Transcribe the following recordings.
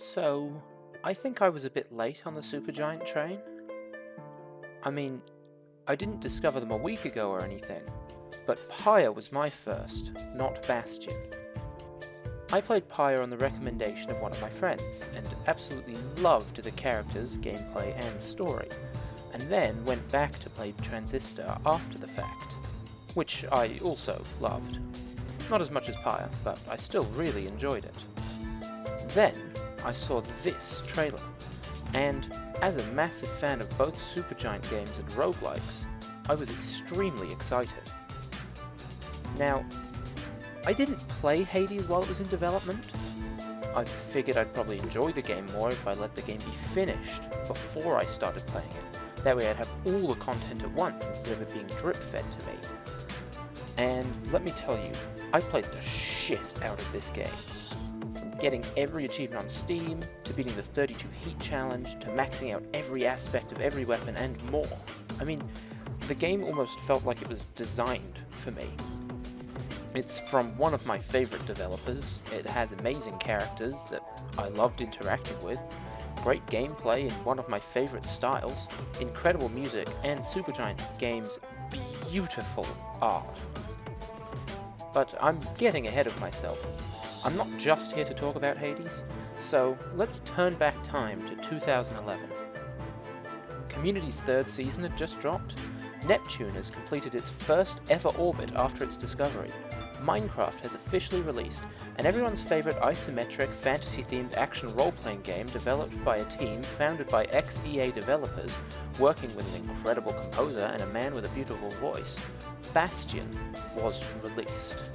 So, I think I was a bit late on the Supergiant train. I mean, I didn't discover them a week ago or anything, but Pyre was my first, not Bastion. I played Pyre on the recommendation of one of my friends, and absolutely loved the characters, gameplay and story, and then went back to play Transistor after the fact, which I also loved. Not as much as Pyre, but I still really enjoyed it. Then, I saw this trailer, and as a massive fan of both Supergiant games and roguelikes, I was extremely excited. Now, I didn't play Hades while it was in development. I figured I'd probably enjoy the game more if I let the game be finished before I started playing it. That way I'd have all the content at once instead of it being drip-fed to me. And let me tell you, I played the shit out of this game. From getting every achievement on Steam, to beating the 32 heat challenge, to maxing out every aspect of every weapon and more. I mean, the game almost felt like it was designed for me. It's from one of my favourite developers, it has amazing characters that I loved interacting with, great gameplay in one of my favourite styles, incredible music, and Supergiant Games' beautiful art. But I'm getting ahead of myself. I'm not just here to talk about Hades, so let's turn back time to 2011. Community's third season had just dropped, Neptune has completed its first ever orbit after its discovery, Minecraft has officially released, and everyone's favourite isometric, fantasy-themed action role-playing game developed by a team founded by ex-EA developers, working with an incredible composer and a man with a beautiful voice, Bastion, was released.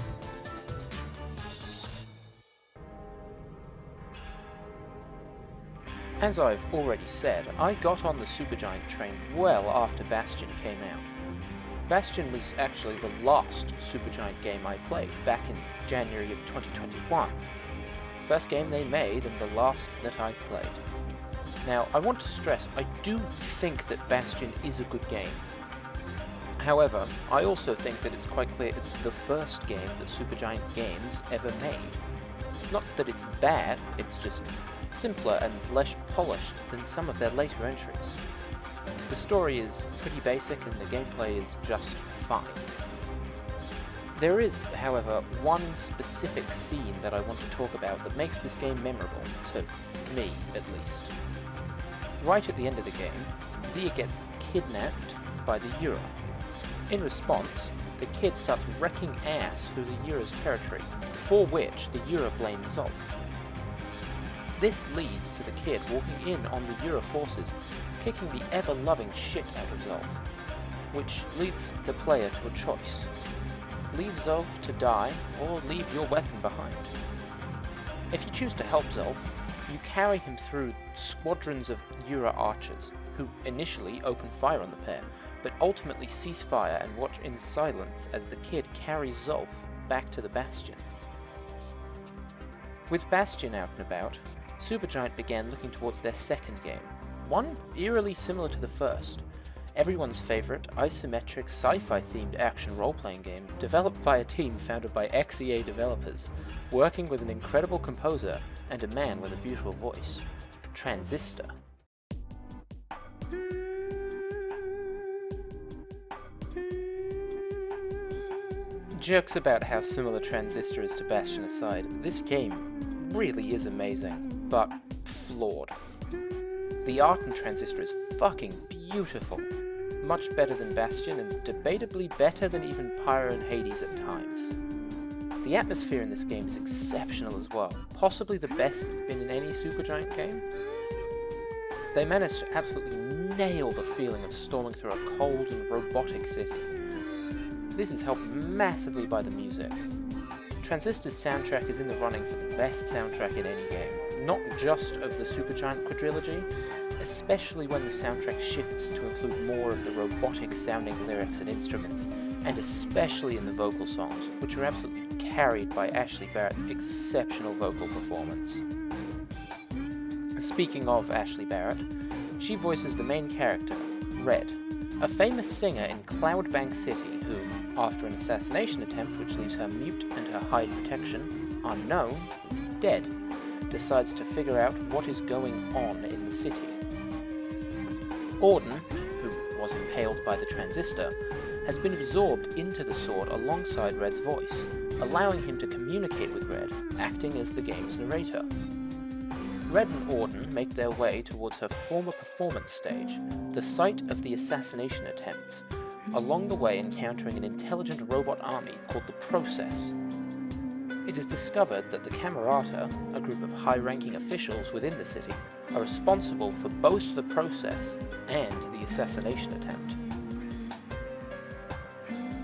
As I've already said, I got on the Supergiant train well after Bastion came out. Bastion was actually the last Supergiant game I played, back in January of 2021. First game they made, and the last that I played. Now, I want to stress, I do think that Bastion is a good game. However, I also think that it's quite clear it's the first game that Supergiant Games ever made. Not that it's bad, it's just simpler and less polished than some of their later entries. The story is pretty basic and the gameplay is just fine. There is, however, one specific scene that I want to talk about that makes this game memorable, to me at least. Right at the end of the game, Zia gets kidnapped by the Ura. In response, the kid starts wrecking ass through the Ura's territory, for which the Ura blames Zolf. This leads to the kid walking in on the Ura forces, kicking the ever-loving shit out of Zolf, which leads the player to a choice. Leave Zolf to die, or leave your weapon behind. If you choose to help Zolf, you carry him through squadrons of Ura archers, who initially open fire on the pair, but ultimately cease fire and watch in silence as the kid carries Zolf back to the Bastion. With Bastion out and about, Supergiant began looking towards their second game, one eerily similar to the first, everyone's favourite isometric sci-fi themed action role-playing game developed by a team founded by ex-EA developers, working with an incredible composer and a man with a beautiful voice, Transistor. Jokes about how similar Transistor is to Bastion aside, this game really is amazing, but flawed. The art in Transistor is fucking beautiful, much better than Bastion and debatably better than even Pyre and Hades at times. The atmosphere in this game is exceptional as well, possibly the best it's been in any Supergiant game. They managed to absolutely nail the feeling of storming through a cold and robotic city. This is helped massively by the music. Transistor's soundtrack is in the running for the best soundtrack in any game, not just of the Supergiant quadrilogy, especially when the soundtrack shifts to include more of the robotic-sounding lyrics and instruments, and especially in the vocal songs, which are absolutely carried by Ashley Barrett's exceptional vocal performance. Speaking of Ashley Barrett, she voices the main character, Red, a famous singer in Cloudbank City who, after an assassination attempt which leaves her mute and her hide protection unknown, dead, decides to figure out what is going on in the city. Auden, who was impaled by the Transistor, has been absorbed into the sword alongside Red's voice, allowing him to communicate with Red, acting as the game's narrator. Red and Auden make their way towards her former performance stage, the site of the assassination attempts, along the way encountering an intelligent robot army called the Process. It is discovered that the Camerata, a group of high-ranking officials within the city, are responsible for both the Process and the assassination attempt.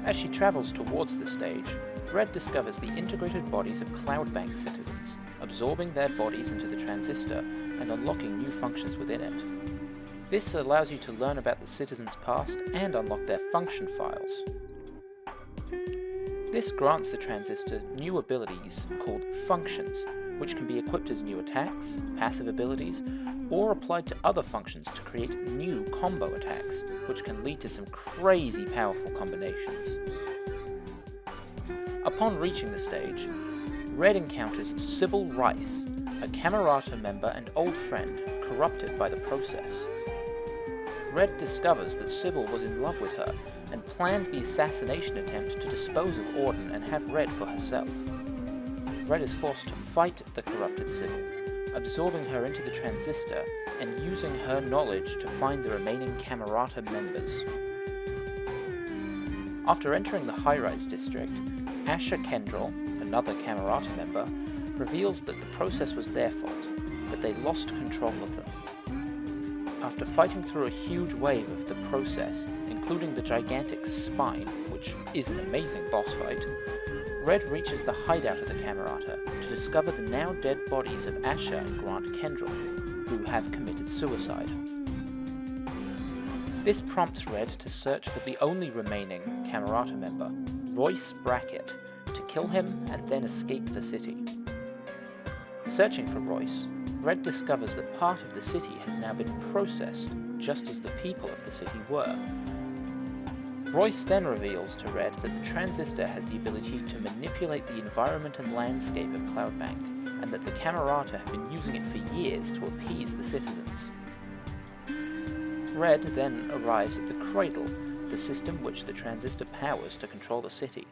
As she travels towards the stage, Red discovers the integrated bodies of Cloudbank citizens, absorbing their bodies into the Transistor and unlocking new functions within it. This allows you to learn about the citizens' past and unlock their function files. This grants the Transistor new abilities called functions, which can be equipped as new attacks, passive abilities, or applied to other functions to create new combo attacks, which can lead to some crazy powerful combinations. Upon reaching the stage, Red encounters Sybil Rice, a Camerata member and old friend corrupted by the Process. Red discovers that Sybil was in love with her and planned the assassination attempt to dispose of Auden and have Red for herself. Red is forced to fight the corrupted Sybil, absorbing her into the Transistor and using her knowledge to find the remaining Camerata members. After entering the high-rise district, Asher Kendrell, another Camerata member, reveals that the Process was their fault, but they lost control of them. After fighting through a huge wave of the Process, including the gigantic Spine, which is an amazing boss fight, Red reaches the hideout of the Camerata to discover the now dead bodies of Asher and Grant Kendrell, who have committed suicide. This prompts Red to search for the only remaining Camerata member, Royce Brackett, to kill him and then escape the city. Searching for Royce, Red discovers that part of the city has now been processed, just as the people of the city were. Royce then reveals to Red that the Transistor has the ability to manipulate the environment and landscape of Cloudbank, and that the Camerata have been using it for years to appease the citizens. Red then arrives at the Cradle, the system which the Transistor powers to control the city.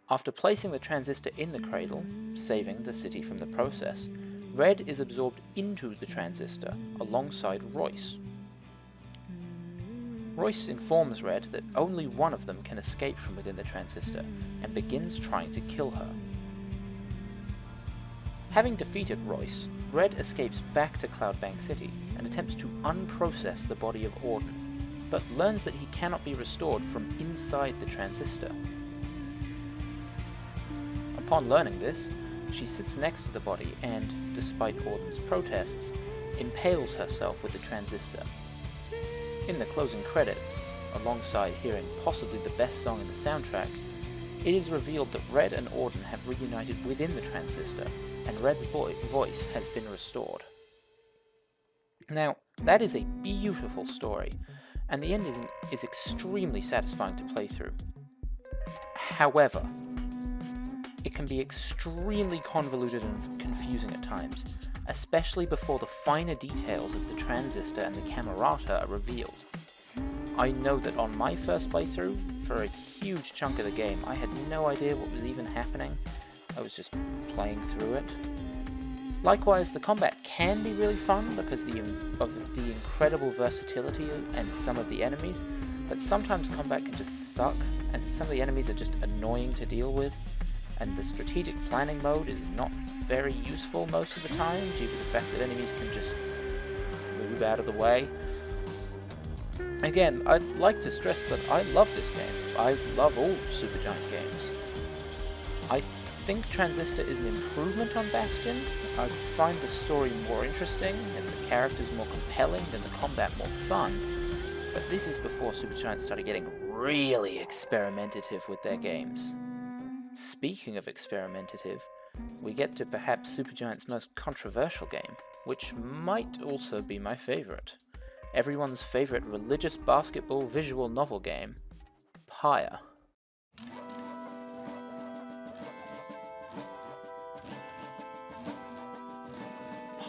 After placing the Transistor in the Cradle, saving the city from the Process, Red is absorbed into the Transistor alongside Royce. Royce informs Red that only one of them can escape from within the Transistor, and begins trying to kill her. Having defeated Royce, Red escapes back to Cloudbank City and attempts to unprocess the body of Auden, but learns that he cannot be restored from inside the Transistor. Upon learning this, she sits next to the body and, despite Auden's protests, impales herself with the Transistor. In the closing credits, alongside hearing possibly the best song in the soundtrack, it is revealed that Red and Auden have reunited within the Transistor, and Red's voice has been restored. Now, that is a beautiful story, and the ending is extremely satisfying to play through. However, it can be extremely convoluted and confusing at times, especially before the finer details of the Transistor and the Camerata are revealed. I know that on my first playthrough, for a huge chunk of the game, I had no idea what was even happening. I was just playing through it. Likewise, the combat can be really fun because of the incredible versatility and some of the enemies, but sometimes combat can just suck, and some of the enemies are just annoying to deal with, and the strategic planning mode is not very useful most of the time due to the fact that enemies can just move out of the way. Again, I'd like to stress that I love this game. I love all Supergiant games. I think Transistor is an improvement on Bastion. I find the story more interesting and the characters more compelling and the combat more fun, but this is before Supergiant started getting really experimentative with their games. Speaking of experimentative, we get to perhaps Supergiant's most controversial game, which might also be my favourite. Everyone's favourite religious basketball visual novel game, Pyre.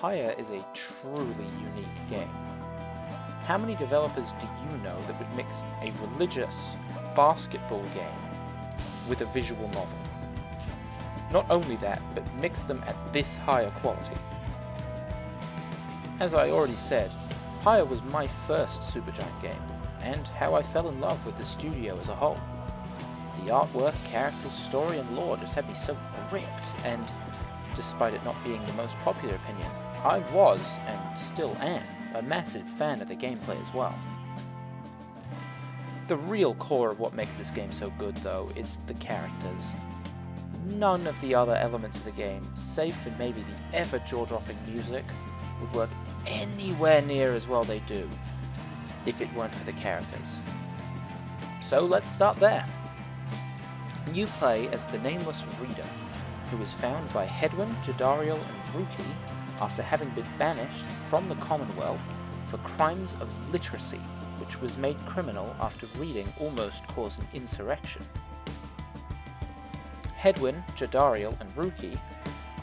Pyre is a truly unique game. How many developers do you know that would mix a religious basketball game with a visual novel? Not only that, but mix them at this higher quality. As I already said, Pyre was my first Supergiant game, and how I fell in love with the studio as a whole. The artwork, characters, story and lore just had me so gripped, and despite it not being the most popular opinion, I was, and still am, a massive fan of the gameplay as well. The real core of what makes this game so good, though, is the characters. None of the other elements of the game, save for maybe the ever jaw-dropping music, would work anywhere near as well they do if it weren't for the characters. So let's start there. You play as the nameless Reader, who is found by Hedwyn, Jadariel and Rookie after having been banished from the Commonwealth for crimes of literacy, which was made criminal after reading almost caused an insurrection. Hedwyn, Jadariel and Rookie,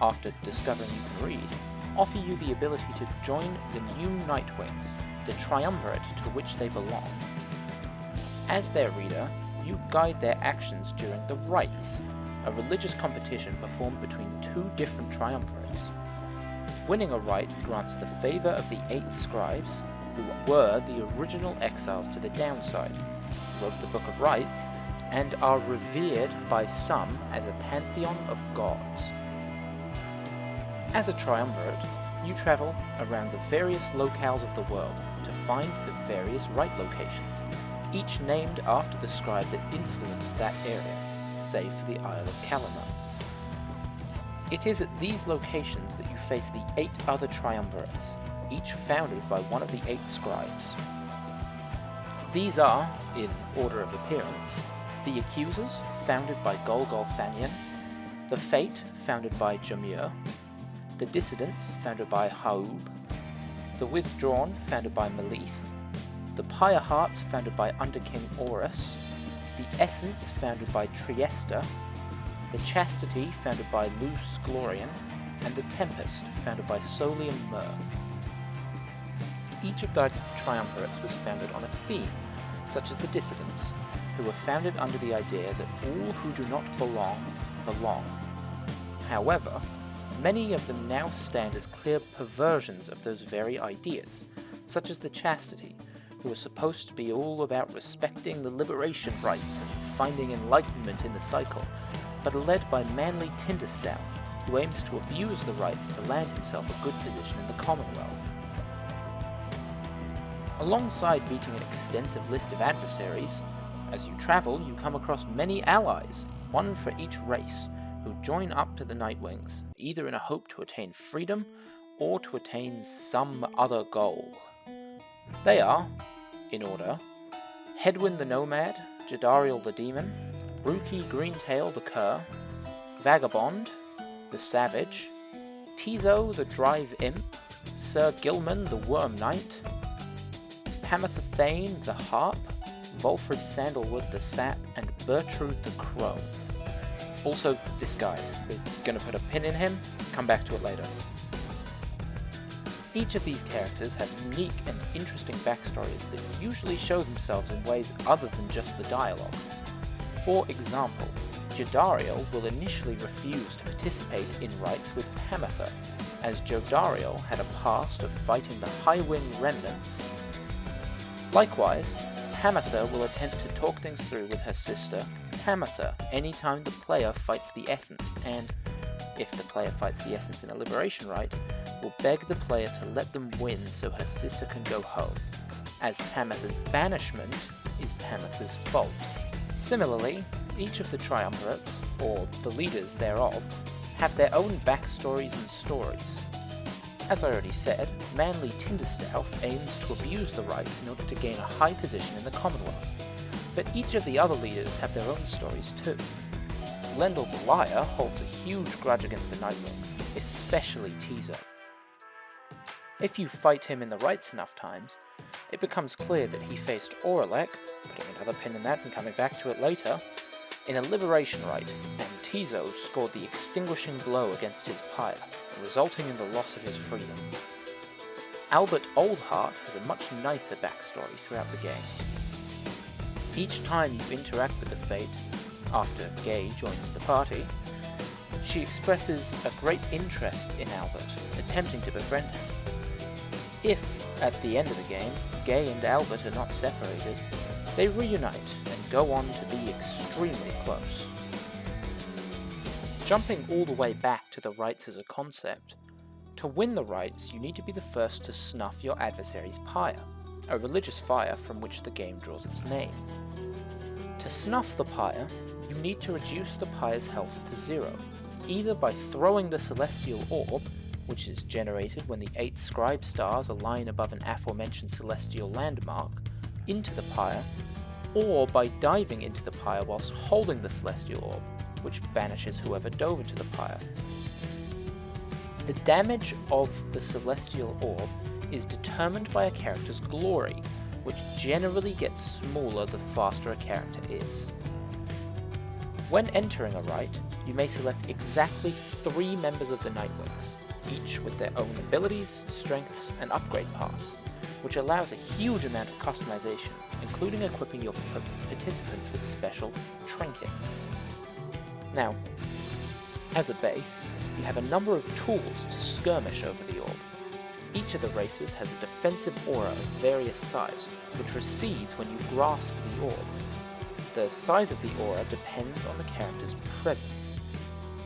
after discovering you can read, offer you the ability to join the new Nightwings, the triumvirate to which they belong. As their reader, you guide their actions during the Rites, a religious competition performed between two different triumvirates. Winning a rite grants the favour of the 8 scribes, who were the original exiles to the downside, wrote the Book of Rites, and are revered by some as a pantheon of gods. As a triumvirate, you travel around the various locales of the world to find the various rite locations, each named after the scribe that influenced that area, save for the Isle of Calamar. It is at these locations that you face the 8 other triumvirates, each founded by one of the 8 scribes. These are, in order of appearance, the Accusers, founded by Golgolthanion, the Fate, founded by Jamur, the Dissidents, founded by Haub, the Withdrawn, founded by Melith, the Pyre Hearts, founded by Underking Orus, the Essence, founded by Triesta, the Chastity, founded by Luce Glorian, and the Tempest, founded by Solium Mur. Each of the triumvirates was founded on a theme, such as the Dissidents, who were founded under the idea that all who do not belong, belong. However, many of them now stand as clear perversions of those very ideas, such as the Chastity, who are supposed to be all about respecting the liberation rites and finding enlightenment in the cycle, but are led by manly Tinderstaff, who aims to abuse the rites to land himself a good position in the Commonwealth. Alongside meeting an extensive list of adversaries, as you travel you come across many allies, one for each race, who join up to the Nightwings, either in a hope to attain freedom or to attain some other goal. They are, in order, Hedwyn the Nomad, Jadariel the Demon, Rookie Greentail the Cur, Vagabond, the Savage, Tizo the Drive Imp, Sir Gilman the Worm Knight, Pamitha Thane the Harp, Volfred Sandalwood the Sap, and Bertrude the Crone. Also, this guy. We're going to put a pin in him, come back to it later. Each of these characters have unique and interesting backstories that usually show themselves in ways other than just the dialogue. For example, Jadariel will initially refuse to participate in rites with Pamitha, as Jodariel had a past of fighting the Highwind Remnants. Likewise, Pamitha will attempt to talk things through with her sister, Tamitha, anytime the player fights the Essence, and, if the player fights the Essence in a liberation rite, will beg the player to let them win so her sister can go home, as Tamitha's banishment is Pamitha's fault. Similarly, each of the triumvirates, or the leaders thereof, have their own backstories and stories. As I already said, manly Tinderstaff aims to abuse the rites in order to gain a high position in the Commonwealth, but each of the other leaders have their own stories too. Lendl the Liar holds a huge grudge against the Nightwings, especially Tizo. If you fight him in the rites enough times, it becomes clear that he faced Aurelek, putting another pin in that and coming back to it later, in a liberation rite, Antizo scored the extinguishing blow against his Pyre, resulting in the loss of his freedom. Albert Oldheart has a much nicer backstory throughout the game. Each time you interact with the Fate, after Gay joins the party, she expresses a great interest in Albert, attempting to befriend him. If, at the end of the game, Gay and Albert are not separated, they reunite and go on to be extremely close. Jumping all the way back to the rites as a concept, to win the rites you need to be the first to snuff your adversary's pyre, a religious fire from which the game draws its name. To snuff the pyre, you need to reduce the pyre's health to 0, either by throwing the celestial orb, which is generated when the 8 scribe stars align above an aforementioned celestial landmark, into the pyre, or by diving into the pyre whilst holding the celestial orb, which banishes whoever dove into the pyre. The damage of the celestial orb is determined by a character's glory, which generally gets smaller the faster a character is. When entering a rite, you may select exactly 3 members of the Nightwings, each with their own abilities, strengths, and upgrade paths, which allows a huge amount of customization, including equipping your participants with special trinkets. Now, as a base, you have a number of tools to skirmish over the orb. Each of the races has a defensive aura of various size, which recedes when you grasp the orb. The size of the aura depends on the character's presence.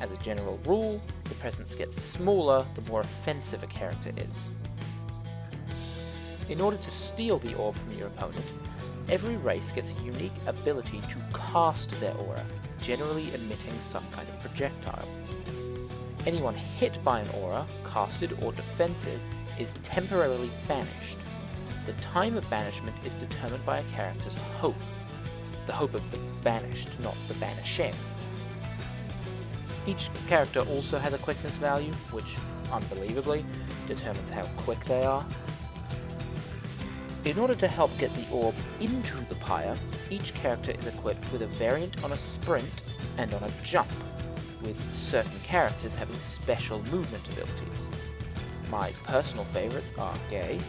As a general rule, the presence gets smaller the more offensive a character is. In order to steal the orb from your opponent, every race gets a unique ability to cast their aura, generally emitting some kind of projectile. Anyone hit by an aura, casted or defensive, is temporarily banished. The time of banishment is determined by a character's hope. The hope of the banished, not the banishing. Each character also has a quickness value, which, unbelievably, determines how quick they are. In order to help get the orb into the pyre, each character is equipped with a variant on a sprint and on a jump, with certain characters having special movement abilities. My personal favourites are Gay,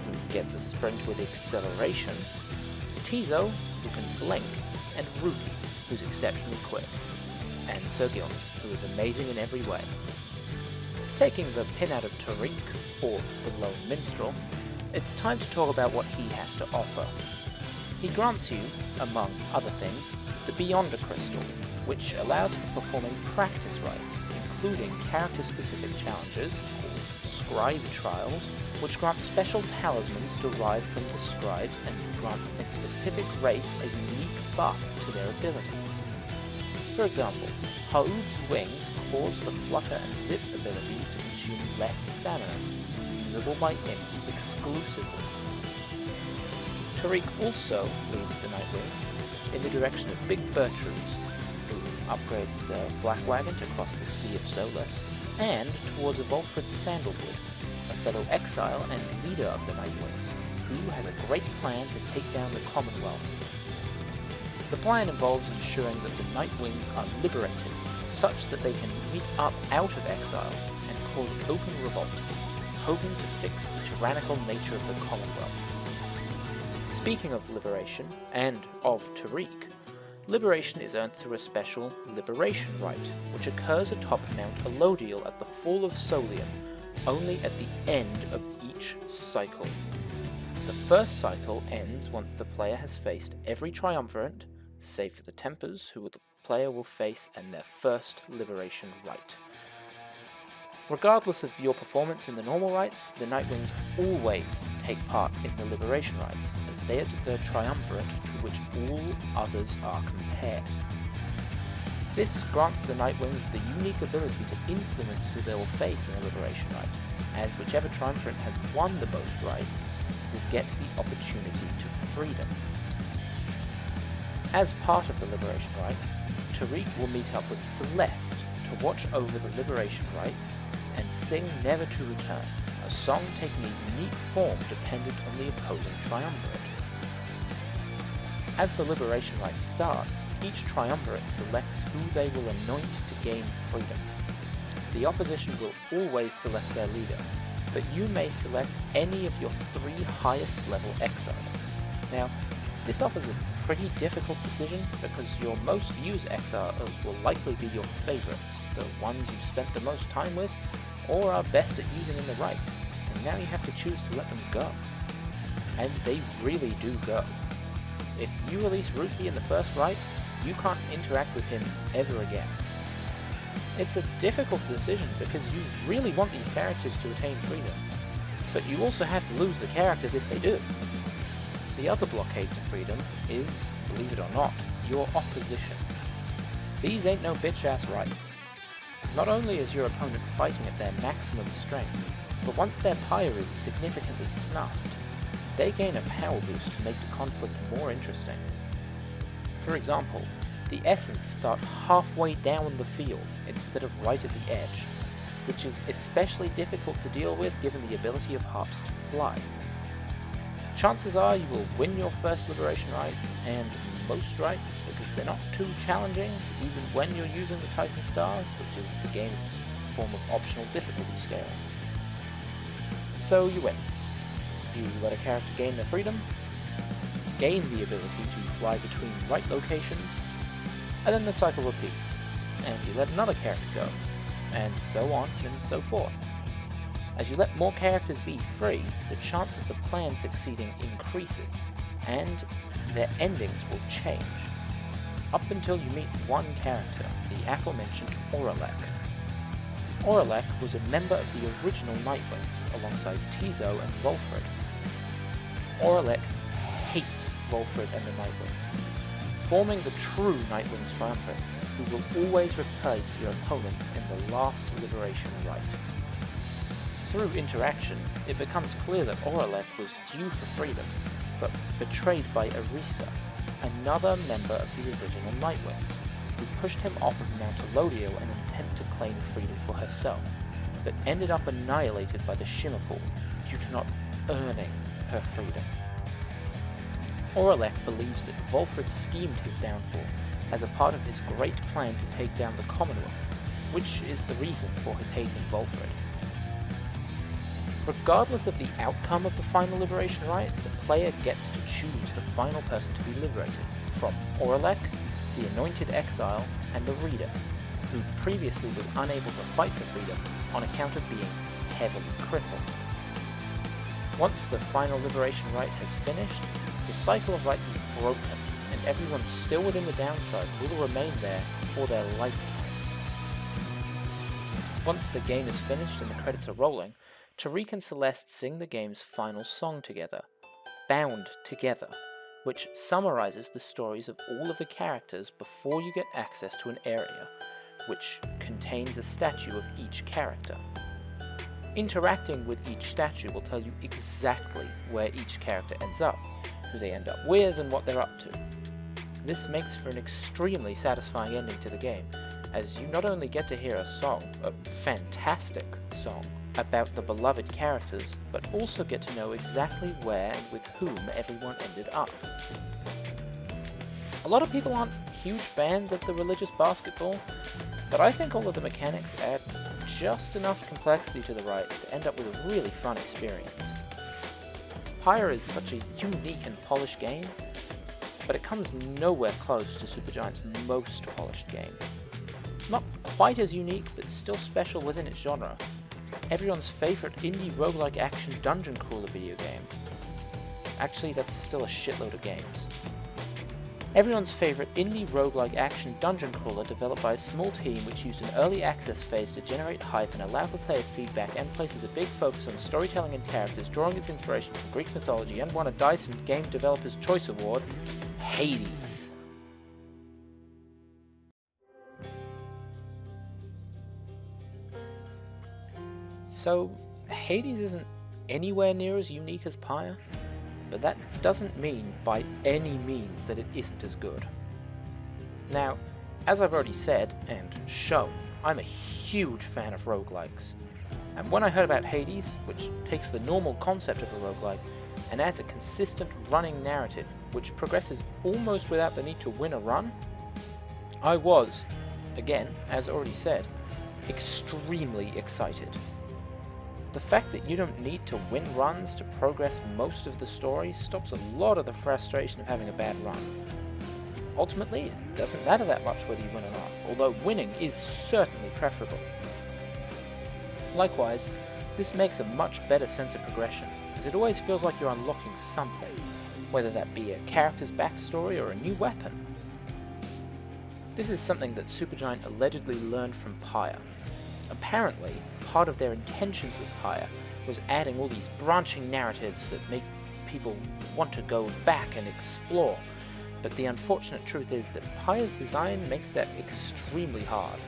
who gets a sprint with acceleration, Tizo, who can blink, and Ruki, who's exceptionally quick, and Sergion, who is amazing in every way. Taking the pin out of Tariq, or the Lone Minstrel, it's time to talk about what he has to offer. He grants you, among other things, the Beyonder Crystal, which allows for performing practice rites, including character-specific challenges, called Scribe Trials, which grant special talismans derived from the scribes and grant a specific race a unique buff to their abilities. For example, Ha'ub's wings cause the flutter and zip abilities to consume less stamina, usable by imps exclusively. Tariq also leads the Nightwings in the direction of Big Bertrude's, who upgrades the Black Wagon to cross the Sea of Solus, and towards Evolfred Sandalwood, a fellow exile and leader of the Nightwings, who has a great plan to take down the Commonwealth. The plan involves ensuring that the Nightwings are liberated, such that they can meet up out of exile and cause an open revolt, hoping to fix the tyrannical nature of the Commonwealth. Speaking of liberation, and of Tariq, liberation is earned through a special Liberation Rite, which occurs atop Mount Elodiel at the Fall of Solium, only at the end of each cycle. The first cycle ends once the player has faced every triumvirate, save for the Tempers, who the player will face in their first Liberation Rite. Regardless of your performance in the normal rites, the Nightwings always take part in the Liberation Rites, as they are the triumvirate to which all others are compared. This grants the Nightwings the unique ability to influence who they will face in a Liberation Rite, as whichever triumvirate has won the most rites will get the opportunity to freedom. As part of the Liberation Rite, Tariq will meet up with Celeste to watch over the Liberation Rites and sing Never to Return, a song taking a unique form dependent on the opposing triumvirate. As the Liberation Rite starts, each triumvirate selects who they will anoint to gain freedom. The opposition will always select their leader, but you may select any of your 3 highest level exiles. Now, this offers a pretty difficult decision because your most used exiles will likely be your favorites, the ones you've spent the most time with, or are best at using in the rites, and now you have to choose to let them go. And they really do go. If you release Ruki in the first rite, you can't interact with him ever again. It's a difficult decision because you really want these characters to attain freedom, but you also have to lose the characters if they do. The other blockade to freedom is, believe it or not, your opposition. These ain't no bitch-ass rights. Not only is your opponent fighting at their maximum strength, but once their Pyre is significantly snuffed, they gain a power boost to make the conflict more interesting. For example, the Essence start halfway down the field instead of right at the edge, which is especially difficult to deal with given the ability of Harps to fly. Chances are you will win your first Liberation Rite, and most rites, because they're not too challenging, even when you're using the Titan Stars, which is the game's form of optional difficulty scale. So you win. You let a character gain their freedom, gain the ability to fly between right locations, and then the cycle repeats, and you let another character go, and so on and so forth. As you let more characters be free, the chance of the plan succeeding increases, and their endings will change, up until you meet one character, the aforementioned Aurelek. Aurelek was a member of the original Nightwings, alongside Tizo and Volfred. Aurelek hates Volfred and the Nightwings, forming the true Nightwings Triumvirate, who will always replace your opponents in the last Liberation Rite. Through interaction, it becomes clear that Aurelek was due for freedom, but betrayed by Arisa, another member of the original Nightwings, who pushed him off of Mount Elodio in an attempt to claim freedom for herself, but ended up annihilated by the Shimmer Pool due to not earning her freedom. Aurelek believes that Volfred schemed his downfall as a part of his great plan to take down the Commonwealth, which is the reason for his hating Volfred. Regardless of the outcome of the final Liberation Rite, the player gets to choose the final person to be liberated from Aurelek, the Anointed Exile, and the Reader, who previously was unable to fight for freedom on account of being heavily crippled. Once the final Liberation Rite has finished, the cycle of rites is broken, and everyone still within the downside will remain there for their lifetimes. Once the game is finished and the credits are rolling, Tariq and Celeste sing the game's final song together, Bound Together, which summarizes the stories of all of the characters before you get access to an area, which contains a statue of each character. Interacting with each statue will tell you exactly where each character ends up, who they end up with, and what they're up to. This makes for an extremely satisfying ending to the game, as you not only get to hear a song, a fantastic song, about the beloved characters, but also get to know exactly where and with whom everyone ended up. A lot of people aren't huge fans of the religious basketball, but I think all of the mechanics add just enough complexity to the rites to end up with a really fun experience. Pyre is such a unique and polished game, but it comes nowhere close to Supergiant's most polished game. Not quite as unique, but still special within its genre. Everyone's favourite indie roguelike action dungeon crawler video game. Actually, that's still a shitload of games. Everyone's favourite indie roguelike action dungeon crawler developed by a small team which used an early access phase to generate hype and allow for player feedback, and places a big focus on storytelling and characters, drawing its inspiration from Greek mythology, and won a Dyson Game Developers Choice Award, Hades. So, Hades isn't anywhere near as unique as Pyre, but that doesn't mean by any means that it isn't as good. Now, as I've already said and shown, I'm a huge fan of roguelikes, and when I heard about Hades, which takes the normal concept of a roguelike and adds a consistent running narrative which progresses almost without the need to win a run, I was, again, as already said, extremely excited. The fact that you don't need to win runs to progress most of the story stops a lot of the frustration of having a bad run. Ultimately, it doesn't matter that much whether you win or not, although winning is certainly preferable. Likewise, this makes a much better sense of progression, as it always feels like you're unlocking something, whether that be a character's backstory or a new weapon. This is something that Supergiant allegedly learned from Pyre. Apparently, part of their intentions with Pyre was adding all these branching narratives that make people want to go back and explore, but the unfortunate truth is that Pyre's design makes that extremely hard.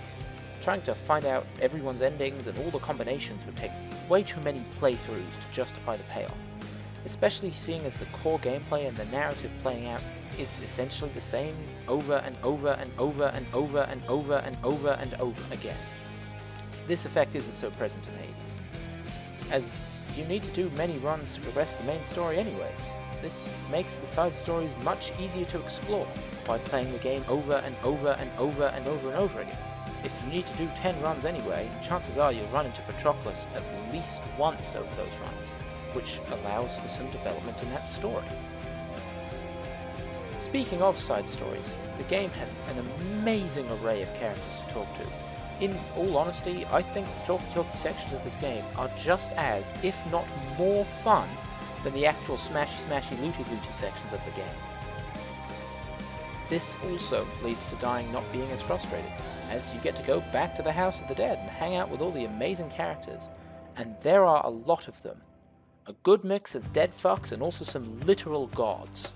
Trying to find out everyone's endings and all the combinations would take way too many playthroughs to justify the payoff, especially seeing as the core gameplay and the narrative playing out is essentially the same over and over and over and over and over and over and over again. This effect isn't so present in Hades, as you need to do many runs to progress the main story anyways. This makes the side stories much easier to explore by playing the game over and over and over and over and over again. If you need to do 10 runs anyway, chances are you'll run into Patroclus at least once over those runs, which allows for some development in that story. Speaking of side stories, the game has an amazing array of characters to talk to. In all honesty, I think the talky-talky sections of this game are just as, if not more fun, than the actual smashy-smashy looty-looty sections of the game. This also leads to dying not being as frustrating, as you get to go back to the House of the Dead and hang out with all the amazing characters, and there are a lot of them. A good mix of dead fucks and also some literal gods.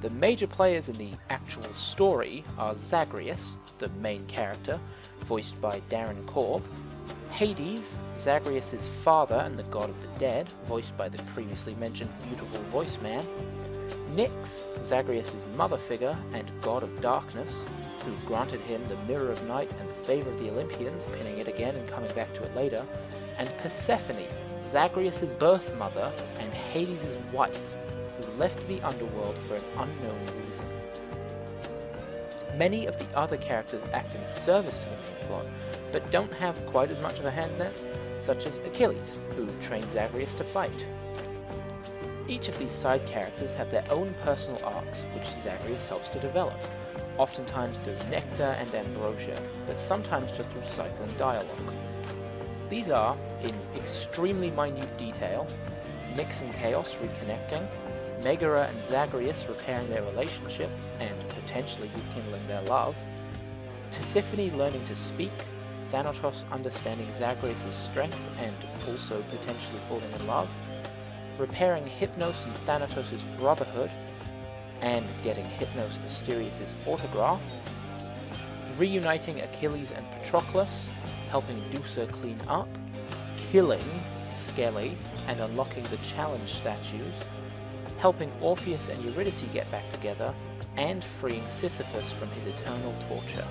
The major players in the actual story are Zagreus, the main character, voiced by Darren Korb, Hades, Zagreus' father and the god of the dead, voiced by the previously mentioned beautiful voice man, Nyx, Zagreus' mother figure and god of darkness, who granted him the Mirror of Night and the favor of the Olympians, pinning it again and coming back to it later, and Persephone, Zagreus' birth mother and Hades' wife, who left the underworld for an unknown reason. Many of the other characters act in service to the main plot, but don't have quite as much of a hand in it, such as Achilles, who trained Zagreus to fight. Each of these side characters have their own personal arcs, which Zagreus helps to develop, oftentimes through nectar and ambrosia, but sometimes just through cycling dialogue. These are, in extremely minute detail, Nyx and Chaos reconnecting, Megara and Zagreus repairing their relationship and potentially rekindling their love, Tisiphone learning to speak, Thanatos understanding Zagreus' strength and also potentially falling in love, repairing Hypnos and Thanatos' brotherhood, and getting Hypnos Asterius' autograph, reuniting Achilles and Patroclus, helping Dusa clean up, killing Skelly and unlocking the challenge statues, helping Orpheus and Eurydice get back together, and freeing Sisyphus from his eternal torture.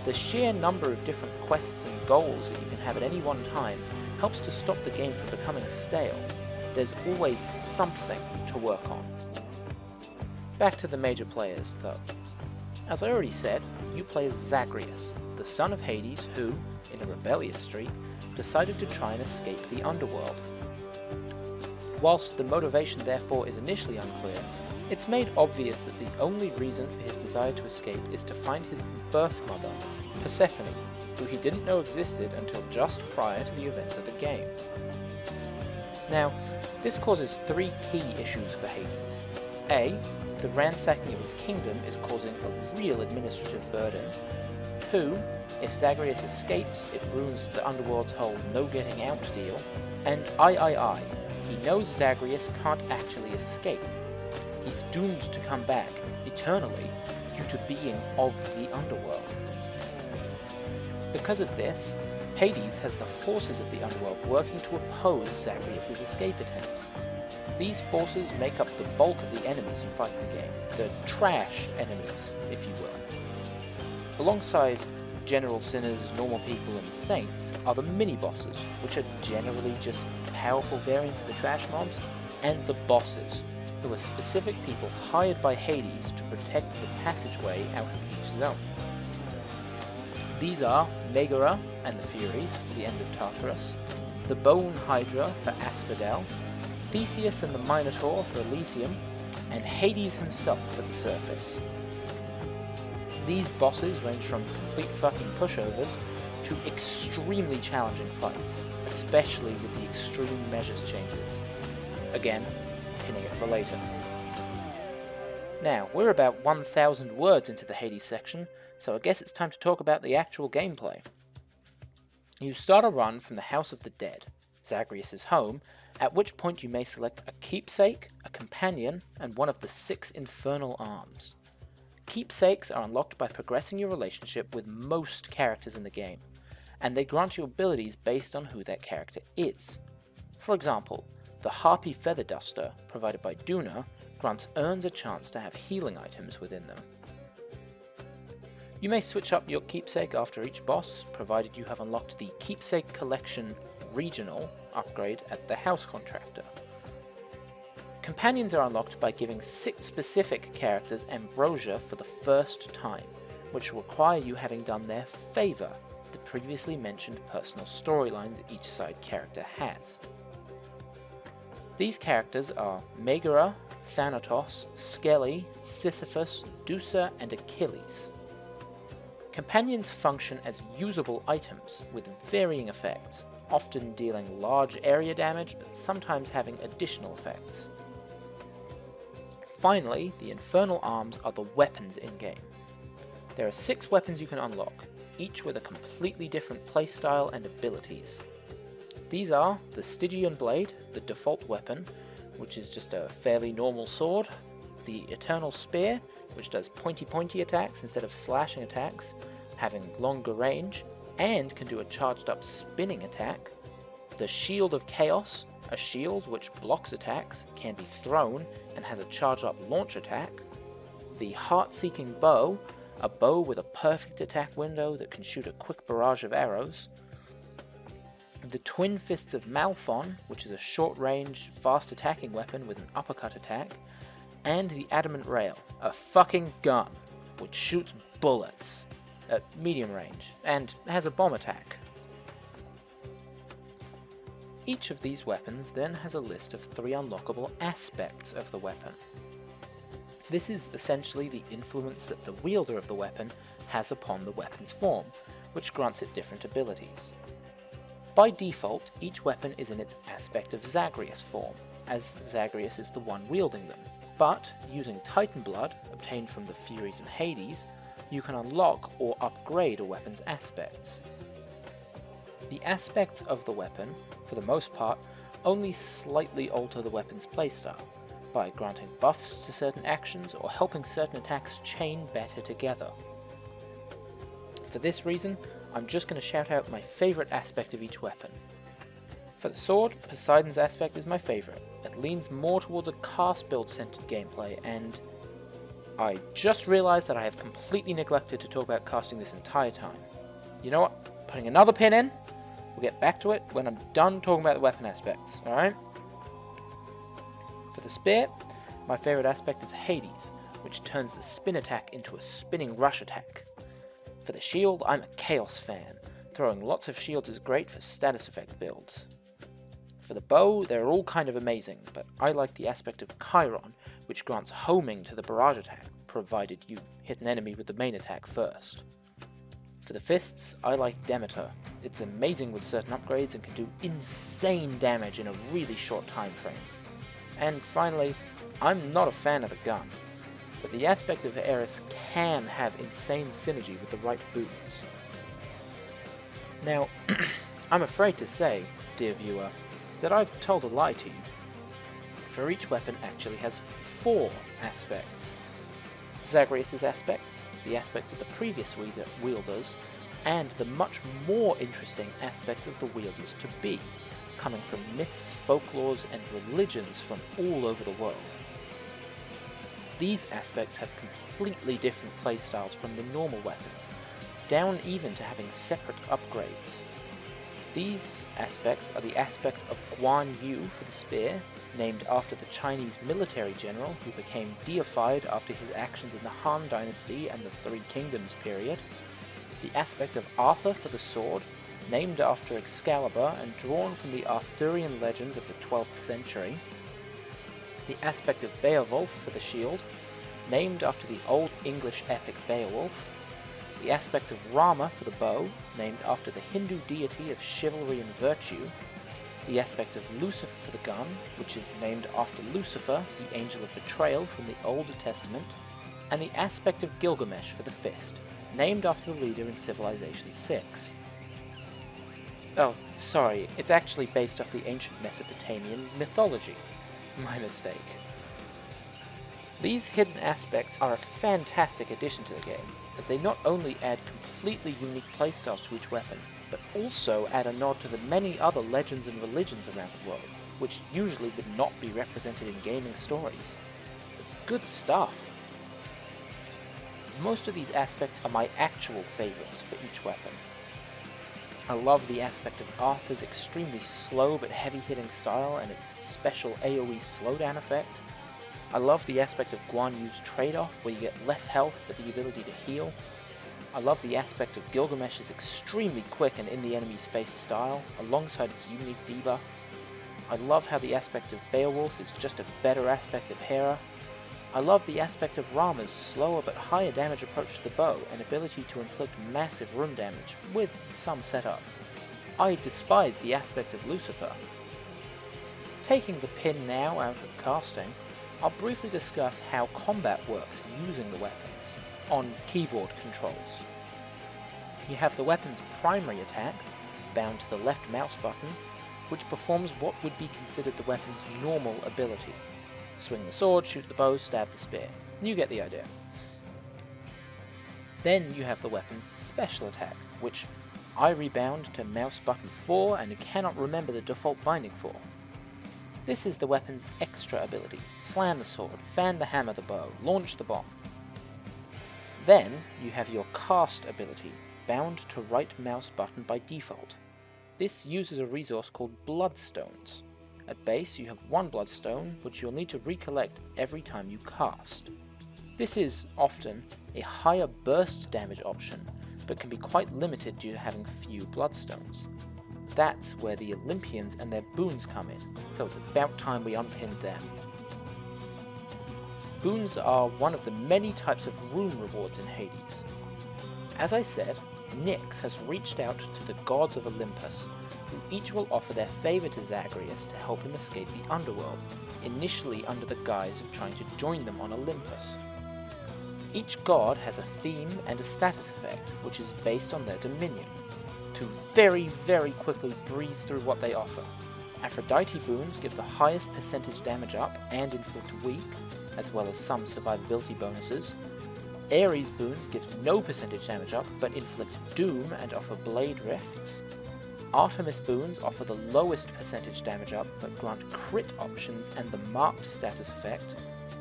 The sheer number of different quests and goals that you can have at any one time helps to stop the game from becoming stale. There's always something to work on. Back to the major players, though. As I already said, you play as Zagreus, the son of Hades who, in a rebellious streak, decided to try and escape the underworld. Whilst the motivation therefore is initially unclear, it's made obvious that the only reason for his desire to escape is to find his birth mother, Persephone, who he didn't know existed until just prior to the events of the game. Now, this causes three key issues for Hades. A, the ransacking of his kingdom is causing a real administrative burden. 2, if Zagreus escapes, it ruins the underworld's whole no getting out deal. And I, he knows Zagreus can't actually escape. He's doomed to come back, eternally, due to being of the underworld. Because of this, Hades has the forces of the underworld working to oppose Zagreus' escape attempts. These forces make up the bulk of the enemies you fight in the game, the trash enemies, if you will. Alongside general sinners, normal people, and saints are the mini-bosses, which are generally just powerful variants of the trash mobs, and the bosses, who are specific people hired by Hades to protect the passageway out of each zone. These are Megara and the Furies for the end of Tartarus, the Bone Hydra for Asphodel, Theseus and the Minotaur for Elysium, and Hades himself for the surface. These bosses range from complete fucking pushovers to extremely challenging fights, especially with the extreme measures changes. Again, pinning it for later. Now, we're about 1,000 words into the Hades section, so I guess it's time to talk about the actual gameplay. You start a run from the House of the Dead, Zagreus' home, at which point you may select a keepsake, a companion, and one of the 6 infernal arms. Keepsakes are unlocked by progressing your relationship with most characters in the game, and they grant you abilities based on who that character is. For example, the Harpy Feather Duster, provided by Duna, grants Urns a chance to have healing items within them. You may switch up your keepsake after each boss, provided you have unlocked the Keepsake Collection Regional upgrade at the House Contractor. Companions are unlocked by giving 6 specific characters ambrosia for the first time, which will require you having done their favour, the previously mentioned personal storylines each side character has. These characters are Megara, Thanatos, Skelly, Sisyphus, Dusa, and Achilles. Companions function as usable items with varying effects, often dealing large area damage, but sometimes having additional effects. Finally, the Infernal Arms are the weapons in-game. There are 6 weapons you can unlock, each with a completely different playstyle and abilities. These are the Stygian Blade, the default weapon, which is just a fairly normal sword, the Eternal Spear, which does pointy attacks instead of slashing attacks, having longer range, and can do a charged up spinning attack, the Shield of Chaos, a shield which blocks attacks, can be thrown, and has a charged up launch attack, the Heart-Seeking Bow, a bow with a perfect attack window that can shoot a quick barrage of arrows, the Twin Fists of Malphon, which is a short-range, fast-attacking weapon with an uppercut attack, and the Adamant Rail, a fucking gun, which shoots bullets at medium range, and has a bomb attack. Each of these weapons then has a list of 3 unlockable aspects of the weapon. This is essentially the influence that the wielder of the weapon has upon the weapon's form, which grants it different abilities. By default, each weapon is in its aspect of Zagreus form, as Zagreus is the one wielding them, but using Titan Blood, obtained from the Furies and Hades, you can unlock or upgrade a weapon's aspects. The aspects of the weapon, for the most part, only slightly alter the weapon's playstyle, by granting buffs to certain actions or helping certain attacks chain better together. For this reason, I'm just going to shout out my favourite aspect of each weapon. For the sword, Poseidon's aspect is my favourite. It leans more towards a cast build centered gameplay, and I just realised that I have completely neglected to talk about casting this entire time. You know what? Putting another pin in. We'll get back to it when I'm done talking about the weapon aspects, alright? For the spear, my favourite aspect is Hades, which turns the spin attack into a spinning rush attack. For the shield, I'm a Chaos fan. Throwing lots of shields is great for status effect builds. For the bow, they're all kind of amazing, but I like the aspect of Chiron, which grants homing to the barrage attack, provided you hit an enemy with the main attack first. For the fists, I like Demeter. It's amazing with certain upgrades and can do insane damage in a really short time frame. And finally, I'm not a fan of the gun, but the aspect of Eris can have insane synergy with the right boons. Now, I'm afraid to say, dear viewer, that I've told a lie to you. For each weapon actually has 4 aspects. Zagreus' aspects, the aspects of the previous wielders, and the much more interesting aspects of the wielders to be, coming from myths, folklores, and religions from all over the world. These aspects have completely different playstyles from the normal weapons, down even to having separate upgrades. These aspects are the aspect of Guan Yu for the spear, named after the Chinese military general who became deified after his actions in the Han Dynasty and the Three Kingdoms period. The aspect of Arthur for the sword, named after Excalibur and drawn from the Arthurian legends of the 12th century. The aspect of Beowulf for the shield, named after the Old English epic Beowulf. The aspect of Rama for the bow, named after the Hindu deity of chivalry and virtue. The aspect of Lucifer for the gun, which is named after Lucifer, the angel of betrayal from the Old Testament. And the aspect of Gilgamesh for the fist, named after the leader in Civilization 6. Oh, sorry, it's actually based off the ancient Mesopotamian mythology. My mistake. These hidden aspects are a fantastic addition to the game, as they not only add completely unique playstyles to each weapon, but also add a nod to the many other legends and religions around the world, which usually would not be represented in gaming stories. It's good stuff. Most of these aspects are my actual favourites for each weapon. I love the aspect of Arthur's extremely slow but heavy-hitting style and its special AoE slowdown effect. I love the aspect of Guan Yu's trade-off, where you get less health but the ability to heal. I love the aspect of Gilgamesh's extremely quick and in the enemy's face style, alongside its unique debuff. I love how the aspect of Beowulf is just a better aspect of Hera. I love the aspect of Rama's slower but higher damage approach to the bow and ability to inflict massive room damage, with some setup. I despise the aspect of Lucifer. Taking the pin now out of casting, I'll briefly discuss how combat works using the weapons, on keyboard controls. You have the weapon's primary attack, bound to the left mouse button, which performs what would be considered the weapon's normal ability. Swing the sword, shoot the bow, stab the spear. You get the idea. Then you have the weapon's special attack, which I rebound to mouse button 4 and cannot remember the default binding for. This is the weapon's extra ability: slam the sword, fan the hammer the bow, launch the bomb. Then you have your cast ability, bound to right mouse button by default. This uses a resource called Bloodstones. At base, you have one Bloodstone, which you'll need to recollect every time you cast. This is, often, a higher burst damage option, but can be quite limited due to having few Bloodstones. That's where the Olympians and their boons come in, so it's about time we unpinned them. Boons are one of the many types of rune rewards in Hades. As I said, Nyx has reached out to the gods of Olympus, who each will offer their favour to Zagreus to help him escape the underworld, initially under the guise of trying to join them on Olympus. Each god has a theme and a status effect, which is based on their dominion. To very, very quickly breeze through what they offer. Aphrodite boons give the highest percentage damage up and inflict weak, as well as some survivability bonuses. Ares boons give no percentage damage up, but inflict doom and offer blade rifts. Artemis boons offer the lowest percentage damage up, but grant crit options and the marked status effect,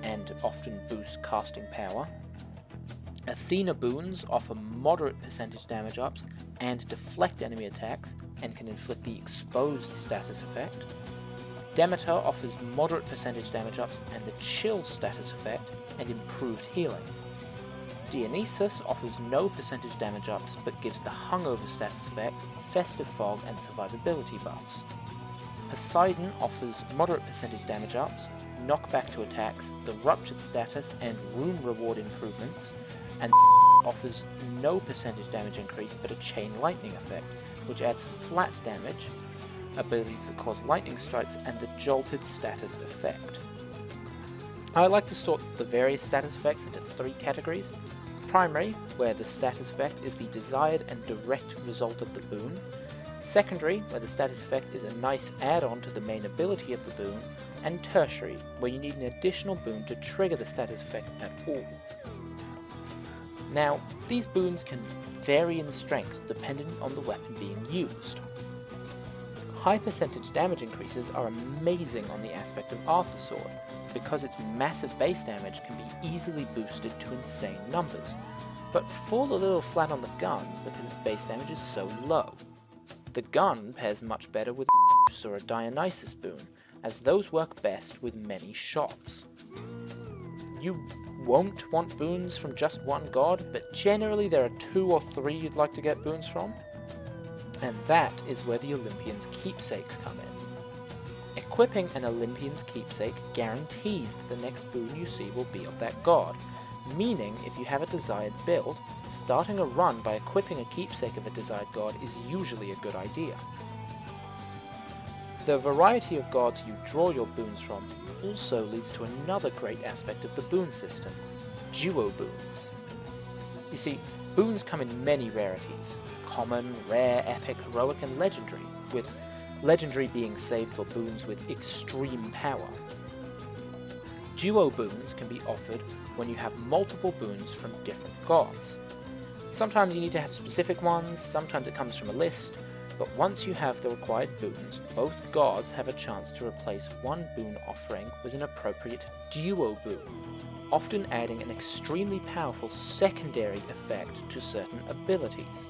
and often boost casting power. Athena boons offer moderate percentage damage ups and deflect enemy attacks, and can inflict the exposed status effect. Demeter offers moderate percentage damage ups and the chill status effect, and improved healing. Dionysus offers no percentage damage ups, but gives the hungover status effect, festive fog, and survivability buffs. Poseidon offers moderate percentage damage ups, knockback to attacks, the ruptured status, and rune reward improvements, and offers no percentage damage increase but a chain lightning effect, which adds flat damage, abilities that cause lightning strikes, and the jolted status effect. I like to sort the various status effects into 3 categories. Primary, where the status effect is the desired and direct result of the boon. Secondary, where the status effect is a nice add-on to the main ability of the boon. And tertiary, where you need an additional boon to trigger the status effect at all. Now, these boons can vary in strength depending on the weapon being used. High percentage damage increases are amazing on the aspect of Arthur's sword, because its massive base damage can be easily boosted to insane numbers, but fall a little flat on the gun because its base damage is so low. The gun pairs much better with a or a Dionysus boon, as those work best with many shots. You won't want boons from just one god, but generally there are 2 or 3 you'd like to get boons from, and that is where the Olympian's keepsakes come in. Equipping an Olympian's keepsake guarantees that the next boon you see will be of that god, meaning if you have a desired build, starting a run by equipping a keepsake of a desired god is usually a good idea. The variety of gods you draw your boons from also leads to another great aspect of the boon system, duo boons. You see, boons come in many rarities: common, rare, epic, heroic, and legendary, with legendary being saved for boons with extreme power. Duo boons can be offered when you have multiple boons from different gods. Sometimes you need to have specific ones, sometimes it comes from a list, but once you have the required boons, both gods have a chance to replace one boon offering with an appropriate duo boon, often adding an extremely powerful secondary effect to certain abilities.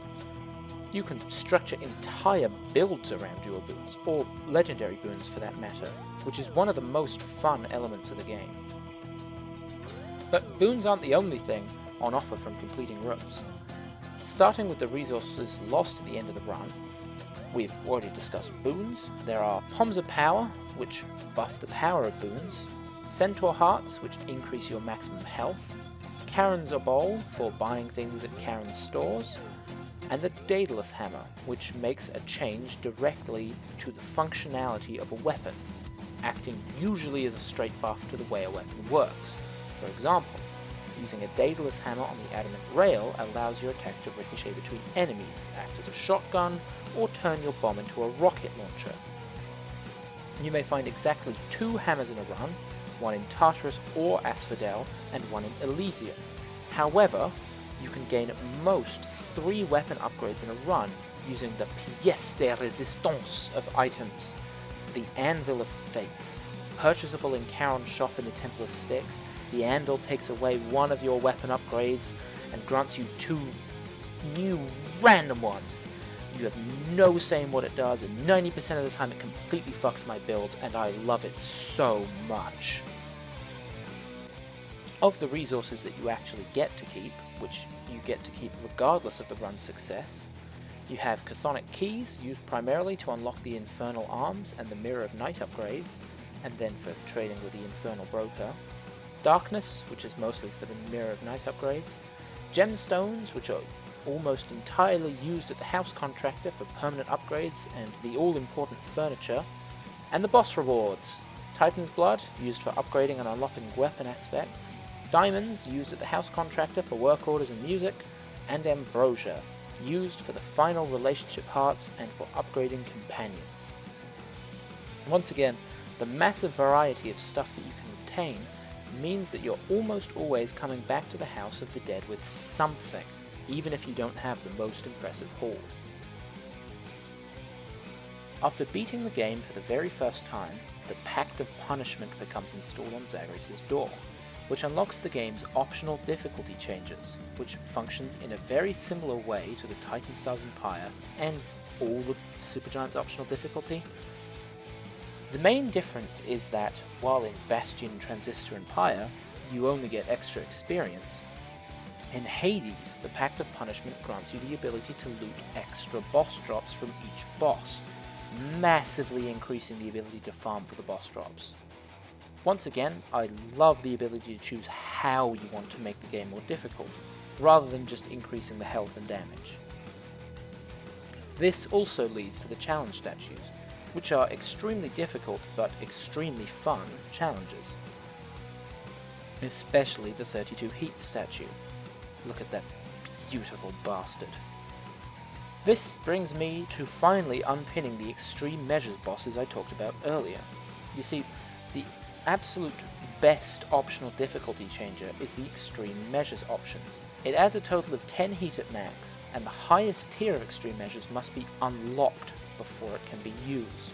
You can structure entire builds around duo boons, or legendary boons for that matter, which is one of the most fun elements of the game. But boons aren't the only thing on offer from completing rooms. Starting with the resources lost at the end of the run, we've already discussed boons. There are Palms of Power, which buff the power of boons, Centaur Hearts, which increase your maximum health, Charon's Obol for buying things at Charon's stores, and the Daedalus Hammer, which makes a change directly to the functionality of a weapon, acting usually as a straight buff to the way a weapon works. For example, using a Daedalus Hammer on the adamant rail allows your attack to ricochet between enemies, act as a shotgun, or turn your bomb into a rocket launcher. You may find exactly 2 hammers in a run, one in Tartarus or Asphodel, and one in Elysium. However, you can gain at most 3 weapon upgrades in a run using the pièce de résistance of items, the Anvil of Fates. Purchasable in Charon's shop in the Temple of Styx, the anvil takes away one of your weapon upgrades and grants you 2 new random ones. You have no say in what it does, and 90% of the time it completely fucks my builds, and I love it so much. Of the resources that you actually get to keep, which you get to keep regardless of the run's success, you have Chthonic Keys, used primarily to unlock the Infernal Arms and the Mirror of Night upgrades, and then for trading with the Infernal Broker. Darkness, which is mostly for the Mirror of Night upgrades. Gemstones, which are almost entirely used at the house contractor for permanent upgrades and the all-important furniture. And the boss rewards. Titan's Blood, used for upgrading and unlocking weapon aspects. Diamonds, used at the house contractor for work orders and music. And Ambrosia, used for the final relationship hearts and for upgrading companions. Once again, the massive variety of stuff that you can obtain means that you're almost always coming back to the House of the Dead with something, even if you don't have the most impressive haul. After beating the game for the very first time, the Pact of Punishment becomes installed on Zagreus' door, which unlocks the game's optional difficulty changes, which functions in a very similar way to the Titan Stars and Pyre and all the Supergiant's optional difficulty. The main difference is that, while in Bastion, Transistor, and Pyre, you only get extra experience, in Hades, the Pact of Punishment grants you the ability to loot extra boss drops from each boss, massively increasing the ability to farm for the boss drops. Once again, I love the ability to choose how you want to make the game more difficult, rather than just increasing the health and damage. This also leads to the challenge statues, which are extremely difficult but extremely fun challenges. Especially the 32 Heat statue. Look at that beautiful bastard. This brings me to finally unpinning the extreme measures bosses I talked about earlier. You see, the absolute best optional difficulty changer is the extreme measures options. It adds a total of 10 heat at max, and the highest tier of extreme measures must be unlocked before it can be used.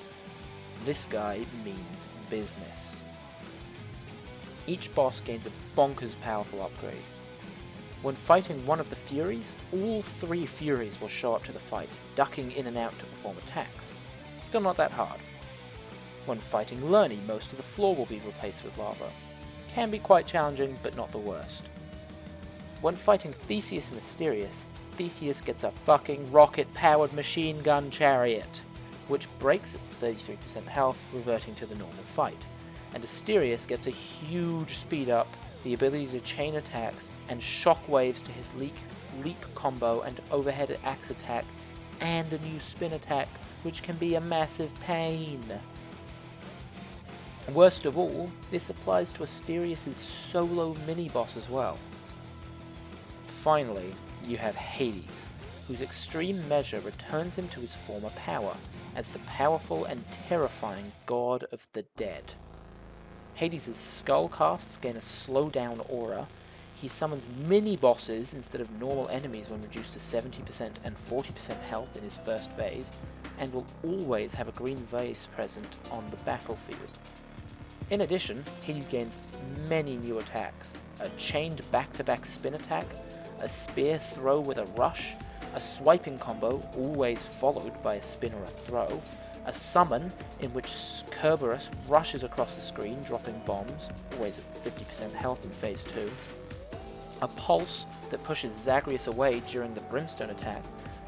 This guy means business. Each boss gains a bonkers powerful upgrade. When fighting one of the Furies, all 3 Furies will show up to the fight, ducking in and out to perform attacks. Still not that hard. When fighting Lernie, most of the floor will be replaced with lava. Can be quite challenging, but not the worst. When fighting Theseus and Asterius, Theseus gets a fucking rocket-powered machine gun chariot, which breaks at 33% health, reverting to the normal fight. And Asterius gets a huge speed up, the ability to chain attacks, and shockwaves to his leap combo and overhead axe attack, and a new spin attack, which can be a massive pain. Worst of all, this applies to Asterius' solo mini-boss as well. Finally, you have Hades, whose extreme measure returns him to his former power, as the powerful and terrifying god of the dead. Hades' skull casts gain a slow-down aura, he summons mini-bosses instead of normal enemies when reduced to 70% and 40% health in his first phase, and will always have a green vase present on the battlefield. In addition, Hades gains many new attacks: a chained back-to-back spin attack, a spear throw with a rush, a swiping combo always followed by a spin or a throw, a summon in which Kerberos rushes across the screen dropping bombs, always at 50% health in phase 2, a pulse that pushes Zagreus away during the brimstone attack,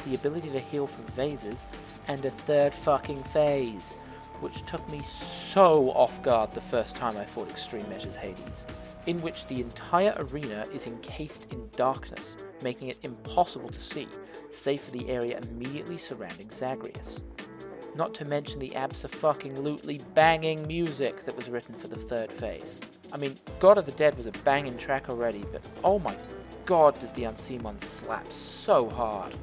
the ability to heal from phases, and a third fucking phase, which took me so off guard the first time I fought Extreme Measures Hades, in which the entire arena is encased in darkness, making it impossible to see, save for the area immediately surrounding Zagreus. Not to mention the abso-fucking-lutely banging music that was written for the third phase. I mean, God of the Dead was a banging track already, but oh my god does the Unseen One slap so hard.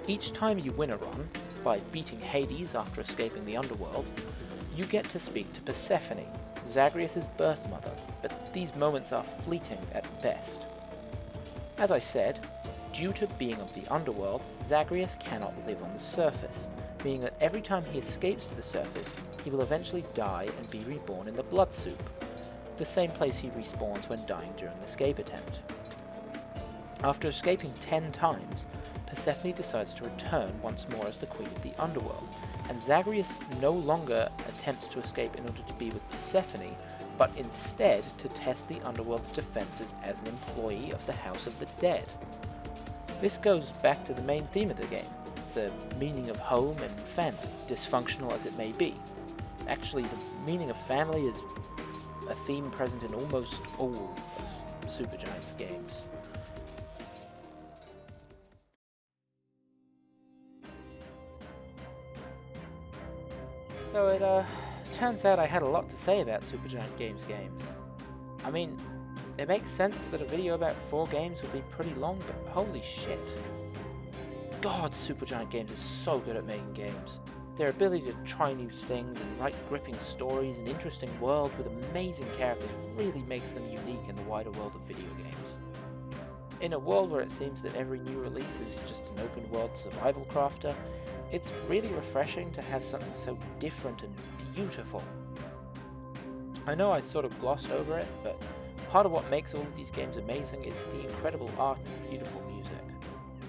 Each time you win a run, by beating Hades after escaping the underworld, you get to speak to Persephone, Zagreus' birth mother, but these moments are fleeting at best. As I said, due to being of the underworld, Zagreus cannot live on the surface, meaning that every time he escapes to the surface, he will eventually die and be reborn in the Blood Soup, the same place he respawns when dying during an escape attempt. After escaping 10 times, Persephone decides to return once more as the Queen of the Underworld, and Zagreus no longer attempts to escape in order to be with Persephone, but instead to test the Underworld's defenses as an employee of the House of the Dead. This goes back to the main theme of the game, the meaning of home and family, dysfunctional as it may be. Actually, the meaning of family is a theme present in almost all of Supergiant's games. So it turns out I had a lot to say about Supergiant games. I mean, it makes sense that a video about 4 games would be pretty long, but holy shit. God, Supergiant Games is so good at making games. Their ability to try new things and write gripping stories and interesting worlds with amazing characters really makes them unique in the wider world of video games. In a world where it seems that every new release is just an open world survival crafter, it's really refreshing to have something so different and beautiful. I know I sort of glossed over it, but part of what makes all of these games amazing is the incredible art and beautiful music.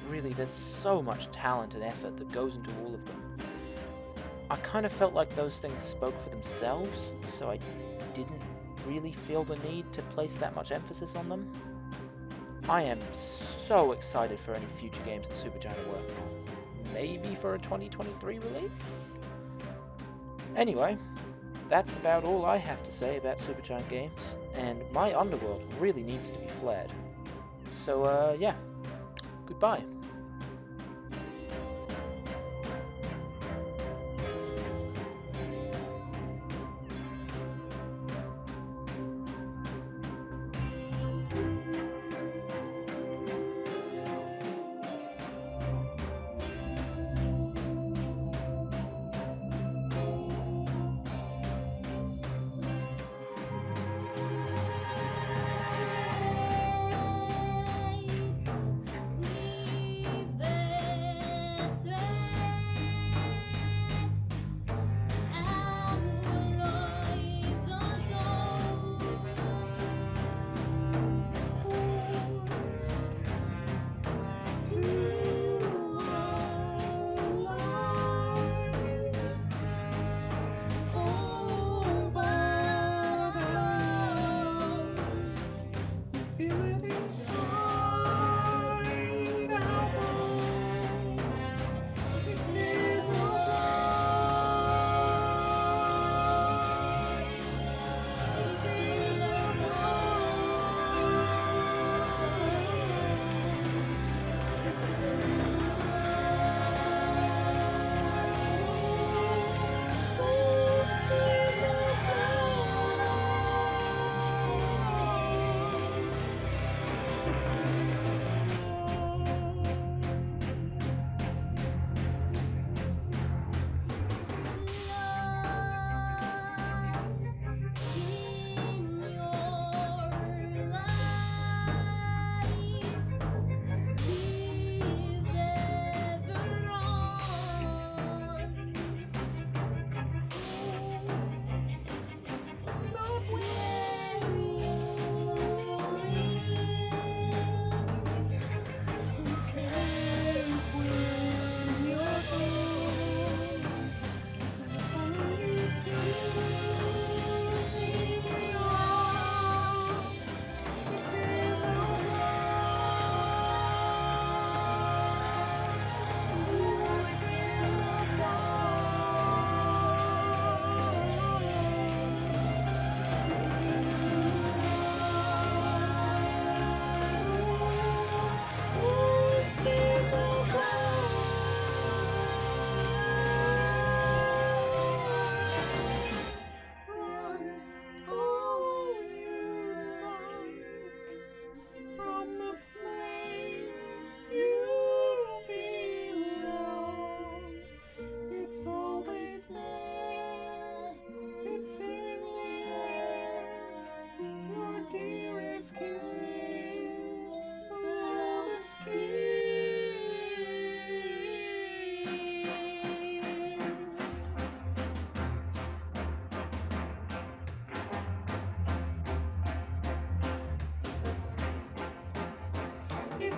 Really, there's so much talent and effort that goes into all of them. I kind of felt like those things spoke for themselves, so I didn't really feel the need to place that much emphasis on them. I am so excited for any future games that Supergiant are working on. Maybe for a 2023 release? Anyway, that's about all I have to say about Supergiant Games, and my underworld really needs to be flared. So, yeah. Goodbye.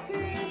Thank you.